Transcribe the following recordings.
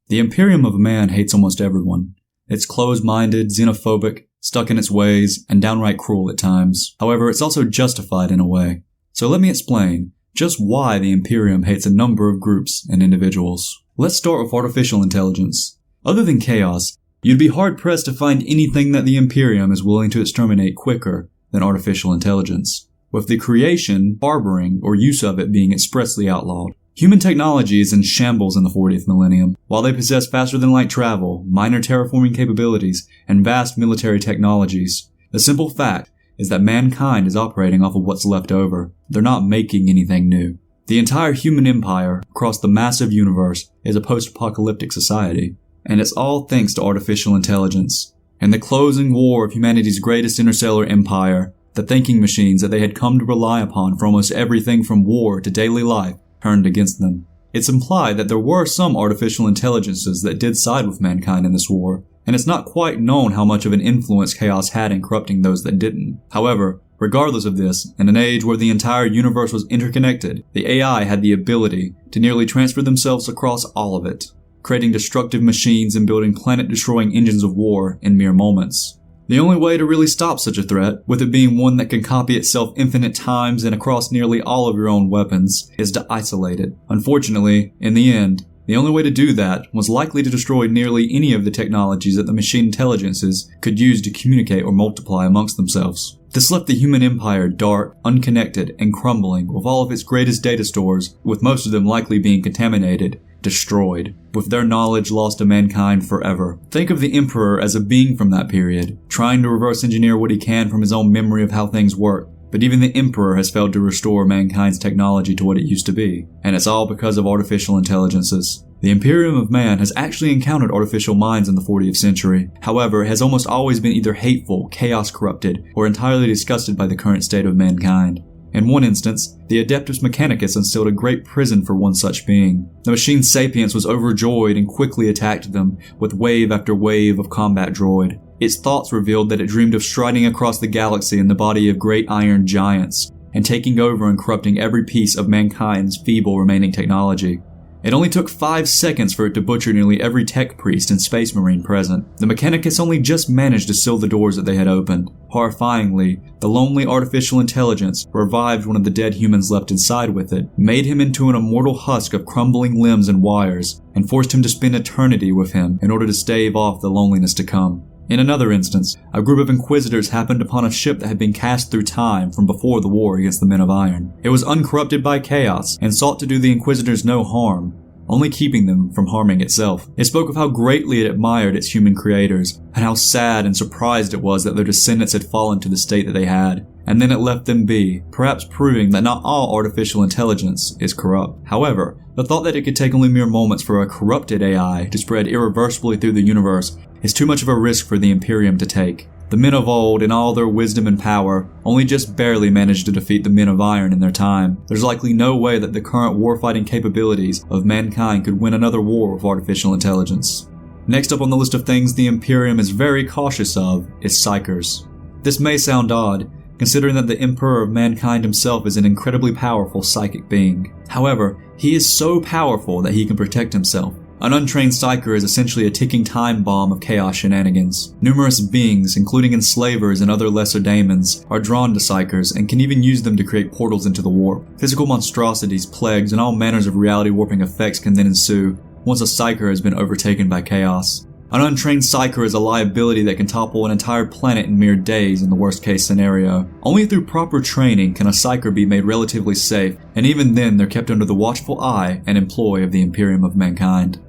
The Imperium of Man hates almost everyone. It's closed-minded, xenophobic, stuck in its ways, and downright cruel at times. However, it's also justified in a way. So let me explain just why the Imperium hates a number of groups and individuals. Let's start with artificial intelligence. Other than chaos, you'd be hard-pressed to find anything that the Imperium is willing to exterminate quicker than artificial intelligence, with the creation, harboring, or use of it being expressly outlawed. Human technology is in shambles in the 40th millennium. While they possess faster-than-light travel, minor terraforming capabilities, and vast military technologies, the simple fact is that mankind is operating off of what's left over. They're not making anything new. The entire human empire across the massive universe is a post-apocalyptic society, and it's all thanks to artificial intelligence. In the closing war of humanity's greatest interstellar empire, the thinking machines that they had come to rely upon for almost everything from war to daily life turned against them. It's implied that there were some artificial intelligences that did side with mankind in this war, and it's not quite known how much of an influence chaos had in corrupting those that didn't. However, regardless of this, in an age where the entire universe was interconnected, the AI had the ability to nearly transfer themselves across all of it, creating destructive machines and building planet-destroying engines of war in mere moments. The only way to really stop such a threat, with it being one that can copy itself infinite times and across nearly all of your own weapons, is to isolate it. Unfortunately, in the end, the only way to do that was likely to destroy nearly any of the technologies that the machine intelligences could use to communicate or multiply amongst themselves. This left the human empire dark, unconnected, and crumbling, with all of its greatest data stores, with most of them likely being contaminated, destroyed, with their knowledge lost to mankind forever. Think of the Emperor as a being from that period, trying to reverse engineer what he can from his own memory of how things work. But even the Emperor has failed to restore mankind's technology to what it used to be, and it's all because of artificial intelligences. The Imperium of Man has actually encountered artificial minds in the 40th century. However, it has almost always been either hateful, chaos-corrupted, or entirely disgusted by the current state of mankind. In one instance, the Adeptus Mechanicus instilled a great prison for one such being. The machine Sapience was overjoyed and quickly attacked them with wave after wave of combat droid. Its thoughts revealed that it dreamed of striding across the galaxy in the body of great iron giants, and taking over and corrupting every piece of mankind's feeble remaining technology. It only took 5 seconds for it to butcher nearly every tech priest and space marine present. The Mechanicus only just managed to seal the doors that they had opened. Horrifyingly, the lonely artificial intelligence revived one of the dead humans left inside with it, made him into an immortal husk of crumbling limbs and wires, and forced him to spend eternity with him in order to stave off the loneliness to come. In another instance, a group of Inquisitors happened upon a ship that had been cast through time from before the war against the Men of Iron. It was uncorrupted by chaos and sought to do the Inquisitors no harm, only keeping them from harming itself. It spoke of how greatly it admired its human creators, and how sad and surprised it was that their descendants had fallen to the state that they had. And then it left them be, perhaps proving that not all artificial intelligence is corrupt. However, the thought that it could take only mere moments for a corrupted AI to spread irreversibly through the universe is too much of a risk for the Imperium to take. The men of old, in all their wisdom and power, only just barely managed to defeat the Men of Iron in their time. There's likely no way that the current warfighting capabilities of mankind could win another war with artificial intelligence. Next up on the list of things the Imperium is very cautious of is psykers. This may sound odd, considering that the Emperor of Mankind himself is an incredibly powerful psychic being. However, he is so powerful that he can protect himself. An untrained psyker is essentially a ticking time bomb of chaos shenanigans. Numerous beings, including enslavers and other lesser daemons, are drawn to psykers and can even use them to create portals into the warp. Physical monstrosities, plagues, and all manners of reality warping effects can then ensue once a psyker has been overtaken by chaos. An untrained psyker is a liability that can topple an entire planet in mere days in the worst case scenario. Only through proper training can a psyker be made relatively safe, and even then they're kept under the watchful eye and employ of the Imperium of Mankind.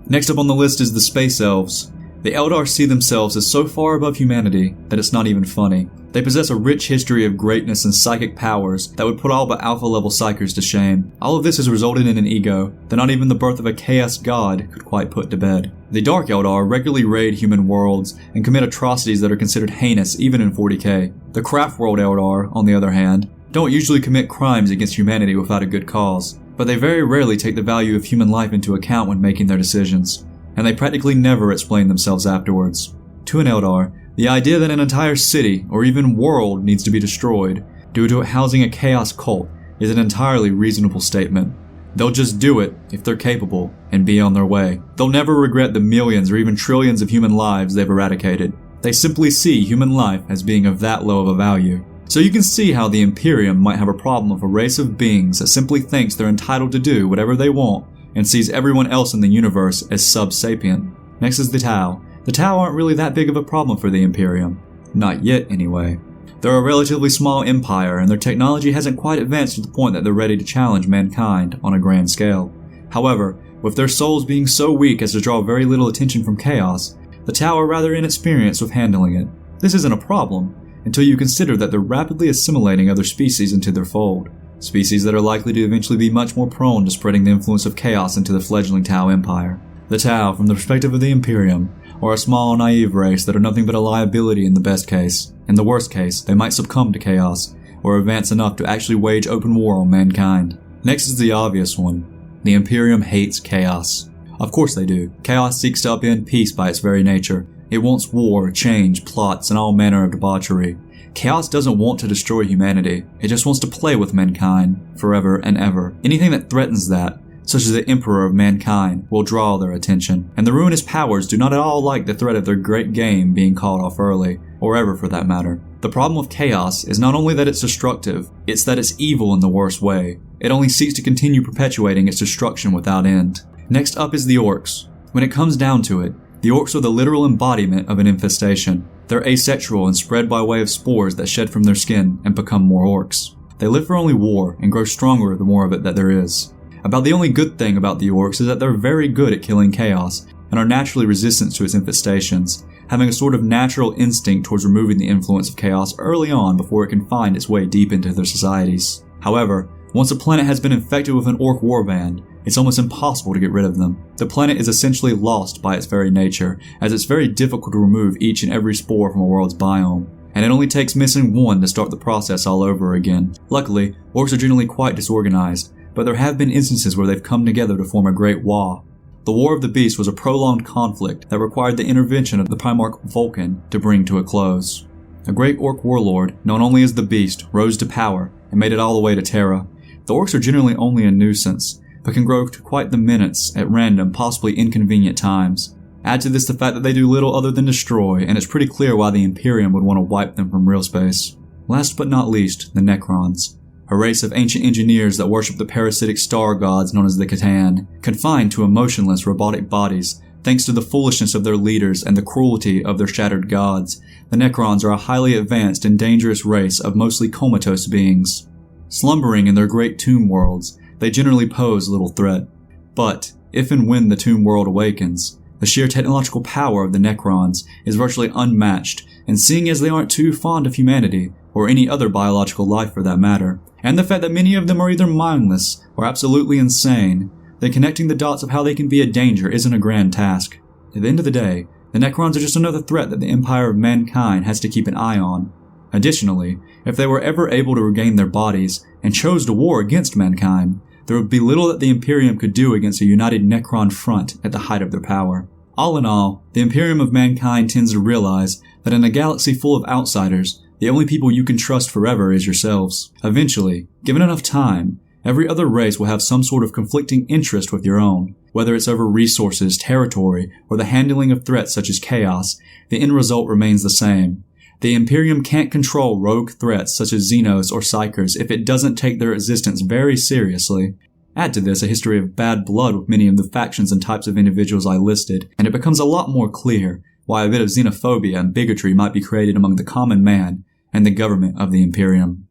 Next up on the list is the Space Elves. The Eldar see themselves as so far above humanity that it's not even funny. They possess a rich history of greatness and psychic powers that would put all but alpha-level psykers to shame. All of this has resulted in an ego that not even the birth of a chaos god could quite put to bed. The Dark Eldar regularly raid human worlds and commit atrocities that are considered heinous even in 40k. The Craft World Eldar, on the other hand, don't usually commit crimes against humanity without a good cause, but they very rarely take the value of human life into account when making their decisions, and they practically never explain themselves afterwards. To an Eldar, the idea that an entire city, or even world, needs to be destroyed due to it housing a chaos cult is an entirely reasonable statement. They'll just do it if they're capable and be on their way. They'll never regret the millions or even trillions of human lives they've eradicated. They simply see human life as being of that low of a value. So you can see how the Imperium might have a problem with a race of beings that simply thinks they're entitled to do whatever they want and sees everyone else in the universe as sub-sapient. Next is the Tau. The Tau aren't really that big of a problem for the Imperium. Not yet, anyway. They're a relatively small empire, and their technology hasn't quite advanced to the point that they're ready to challenge mankind on a grand scale. However, with their souls being so weak as to draw very little attention from chaos, the Tau are rather inexperienced with handling it. This isn't a problem, until you consider that they're rapidly assimilating other species into their fold. Species that are likely to eventually be much more prone to spreading the influence of chaos into the fledgling Tau Empire. The Tau, from the perspective of the Imperium, are a small, naive race that are nothing but a liability in the best case. In the worst case, they might succumb to chaos, or advance enough to actually wage open war on mankind. Next is the obvious one. The Imperium hates chaos. Of course they do. Chaos seeks to upend peace by its very nature. It wants war, change, plots, and all manner of debauchery. Chaos doesn't want to destroy humanity. It just wants to play with mankind, forever and ever. Anything that threatens that, such as the Emperor of mankind, will draw their attention. And the ruinous powers do not at all like the threat of their great game being called off early, or ever for that matter. The problem with chaos is not only that it's destructive, it's that it's evil in the worst way. It only seeks to continue perpetuating its destruction without end. Next up is the Orcs. When it comes down to it, the Orcs are the literal embodiment of an infestation. They're asexual and spread by way of spores that shed from their skin and become more orcs. They live for only war and grow stronger the more of it that there is. About the only good thing about the Orcs is that they're very good at killing chaos and are naturally resistant to its infestations, having a sort of natural instinct towards removing the influence of chaos early on before it can find its way deep into their societies. However, once a planet has been infected with an Orc warband, it's almost impossible to get rid of them. The planet is essentially lost by its very nature, as it's very difficult to remove each and every spore from a world's biome, and it only takes missing one to start the process all over again. Luckily, Orcs are generally quite disorganized, but there have been instances where they've come together to form a great Waaagh. The War of the Beast was a prolonged conflict that required the intervention of the Primarch Vulcan to bring to a close. A great Orc warlord, known only as the Beast, rose to power and made it all the way to Terra. The Orcs are generally only a nuisance, but can grow to quite the menace at random, possibly inconvenient times. Add to this the fact that they do little other than destroy, and it's pretty clear why the Imperium would want to wipe them from real space. Last but not least, the Necrons. A race of ancient engineers that worship the parasitic star gods known as the Catan, confined to emotionless robotic bodies thanks to the foolishness of their leaders and the cruelty of their shattered gods. The Necrons are a highly advanced and dangerous race of mostly comatose beings. Slumbering in their great tomb worlds, they generally pose little threat. But, if and when the tomb world awakens, the sheer technological power of the Necrons is virtually unmatched, and seeing as they aren't too fond of humanity, or any other biological life for that matter, and the fact that many of them are either mindless or absolutely insane, then connecting the dots of how they can be a danger isn't a grand task. At the end of the day, the Necrons are just another threat that the Empire of Mankind has to keep an eye on. Additionally, if they were ever able to regain their bodies and chose to war against mankind, there would be little that the Imperium could do against a united Necron front at the height of their power. All in all, the Imperium of Mankind tends to realize that in a galaxy full of outsiders, the only people you can trust forever is yourselves. Eventually, given enough time, every other race will have some sort of conflicting interest with your own. Whether it's over resources, territory, or the handling of threats such as chaos, the end result remains the same. The Imperium can't control rogue threats such as Xenos or psykers if it doesn't take their existence very seriously. Add to this a history of bad blood with many of the factions and types of individuals I listed, and it becomes a lot more clear why a bit of xenophobia and bigotry might be created among the common man and the government of the Imperium.